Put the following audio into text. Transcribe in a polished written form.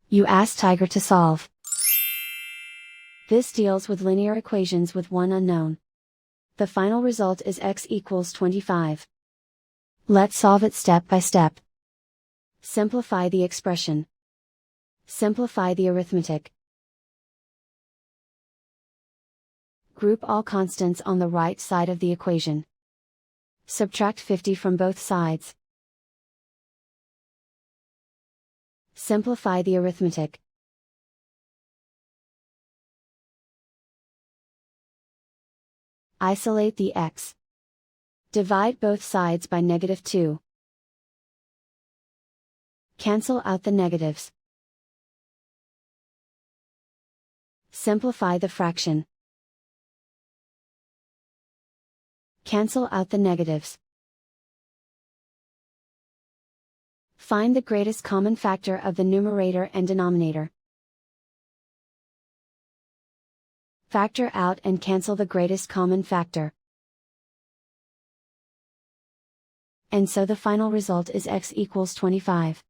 You ask Tiger to solve. This deals with linear equations with one unknown. The final result is x equals 25. Let's solve it step by step. Simplify the expression. Simplify the arithmetic. Group all constants on the right side of the equation. Subtract 50 from both sides. Simplify the arithmetic. Isolate the x. Divide both sides by -2. Cancel out the negatives. Simplify the fraction. Cancel out the negatives. Find the greatest common factor of the numerator and denominator. Factor out and cancel the greatest common factor. And so the final result is x equals 25.